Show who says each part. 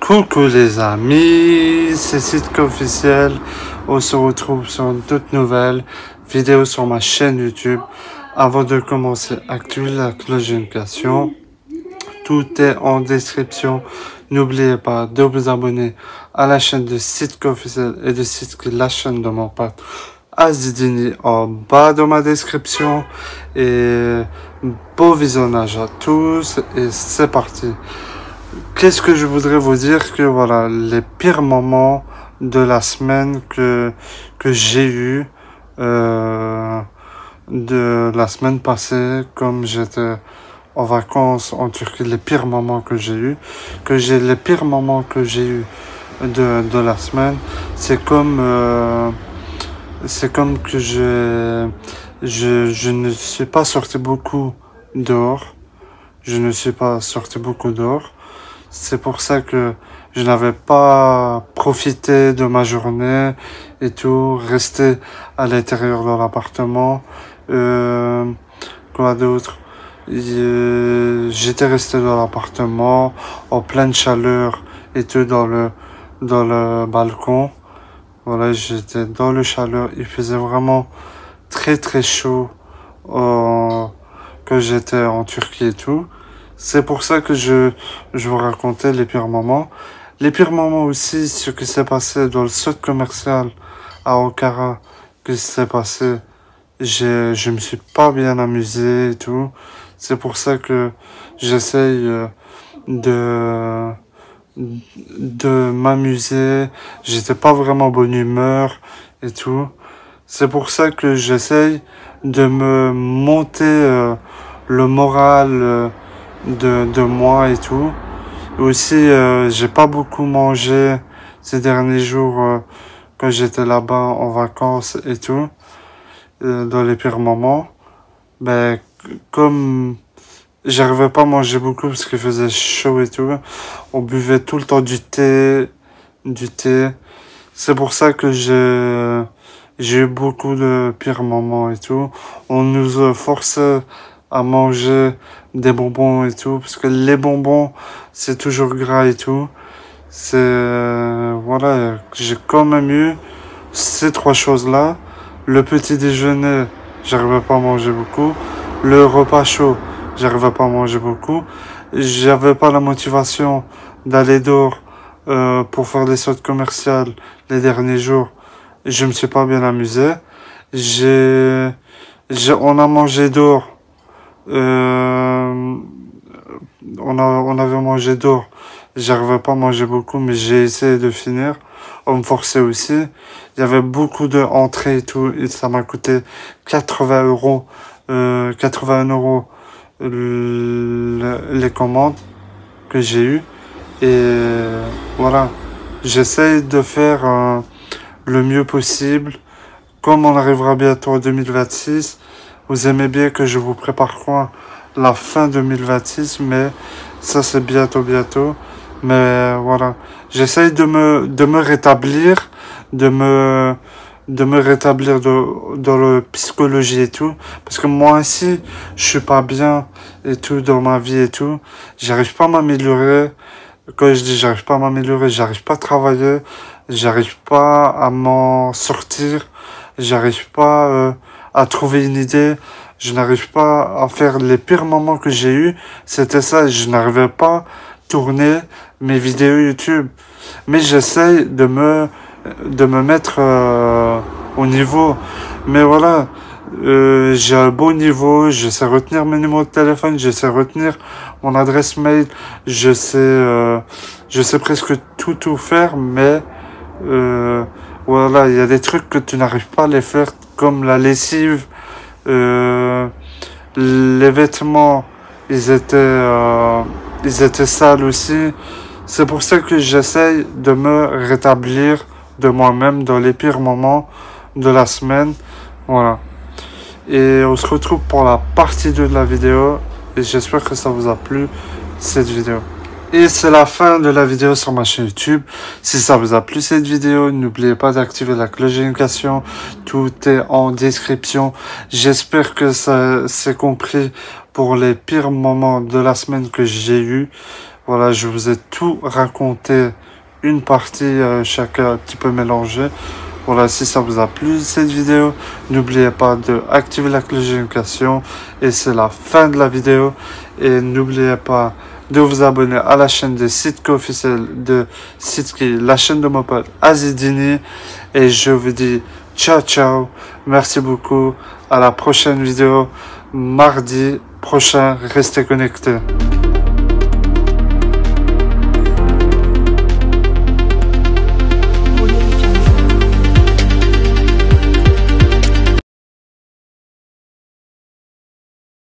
Speaker 1: Coucou les amis, c'est Sitka officiel. On se retrouve sur une toute nouvelle vidéo sur ma chaîne YouTube. Avant de commencer, activez la cloche de notification. Tout est en description. N'oubliez pas de vous abonner à la chaîne de Sitka officiel et de Sitka, la chaîne de mon pote Azidini, en bas de ma description. Et beau visionnage à tous et c'est parti. Qu'est-ce que je voudrais vous dire que voilà, les pires moments de la semaine que j'ai eu de la semaine passée, comme j'étais en vacances en Turquie, les pires moments que j'ai eu, les pires moments que j'ai eu de la semaine, c'est comme que je ne suis pas sorti beaucoup dehors. Je ne suis pas sorti beaucoup dehors. C'est pour ça que je n'avais pas profité de ma journée et tout, rester à l'intérieur de l'appartement. Quoi d'autre? J'étais resté dans l'appartement, en pleine chaleur et tout, dans le balcon. Voilà, j'étais dans le chaleur. Il faisait vraiment très très chaud que j'étais en Turquie et tout. C'est pour ça que je vous racontais les pires moments. Les pires moments aussi, ce qui s'est passé dans le centre commercial à Ankara, que s'est passé, je me suis pas bien amusé et tout. C'est pour ça que j'essaye de m'amuser. J'étais pas vraiment bonne humeur et tout. C'est pour ça que j'essaye de me monter le moral de moi et tout. Aussi, j'ai pas beaucoup mangé ces derniers jours quand j'étais là-bas en vacances et tout, dans les pires moments. Ben, comme j'arrivais pas à manger beaucoup parce qu'il faisait chaud et tout, on buvait tout le temps du thé. C'est pour ça que j'ai eu beaucoup de pires moments et tout. On nous a forcé à manger des bonbons et tout, parce que les bonbons, c'est toujours gras et tout. Voilà, j'ai quand même eu ces trois choses-là. Le petit déjeuner, j'arrivais pas à manger beaucoup. Le repas chaud, j'arrivais pas à manger beaucoup. J'avais pas la motivation d'aller dehors pour faire des sorties commerciales les derniers jours. Je me suis pas bien amusé. On a mangé dehors. On avait mangé dehors. J'arrivais pas à manger beaucoup, mais j'ai essayé de finir. On me forçait aussi. Il y avait beaucoup d'entrées et tout, et ça m'a coûté 80 €, 81 € les commandes que j'ai eues. Et voilà, j'essaye de faire le mieux possible. Comme on arrivera bientôt en 2026, vous aimez bien que je vous prépare quoi? La fin 2026, mais ça c'est bientôt. Mais voilà, j'essaye de me rétablir, de me rétablir dans le psychologie et tout, parce que moi aussi, je suis pas bien et tout dans ma vie et tout. J'arrive pas à m'améliorer. Quand je dis j'arrive pas à m'améliorer, j'arrive pas à travailler, j'arrive pas à m'en sortir, j'arrive pas à trouver une idée. Je n'arrive pas à faire les pires moments que j'ai eu. C'était ça. Je n'arrivais pas à tourner mes vidéos YouTube. Mais j'essaye de me mettre au niveau. Mais voilà, j'ai un beau niveau. Je sais retenir mes numéros de téléphone. Je sais retenir mon adresse mail. Je sais presque tout faire. Mais voilà, il y a des trucs que tu n'arrives pas à les faire, comme la lessive. Les vêtements, ils étaient sales aussi. C'est pour ça que j'essaye de me rétablir de moi-même dans les pires moments de la semaine. Voilà. Et on se retrouve pour la partie 2 de la vidéo. Et j'espère que ça vous a plu, cette vidéo. Et c'est la fin de la vidéo sur ma chaîne YouTube. Si ça vous a plu cette vidéo, n'oubliez pas d'activer la cloche de notification. Tout est en description. J'espère que ça s'est compris pour les pires moments de la semaine que j'ai eu. Voilà, je vous ai tout raconté, une partie chaque un petit peu mélangée. Voilà, si ça vous a plu cette vidéo, n'oubliez pas de activer la cloche de notification. Et c'est la fin de la vidéo. Et n'oubliez pas de vous abonner à la chaîne des Sitco officiels de Sitki, la chaîne de mon pote Azidini. Et je vous dis ciao ciao. Merci beaucoup. À la prochaine vidéo, mardi prochain. Restez connectés.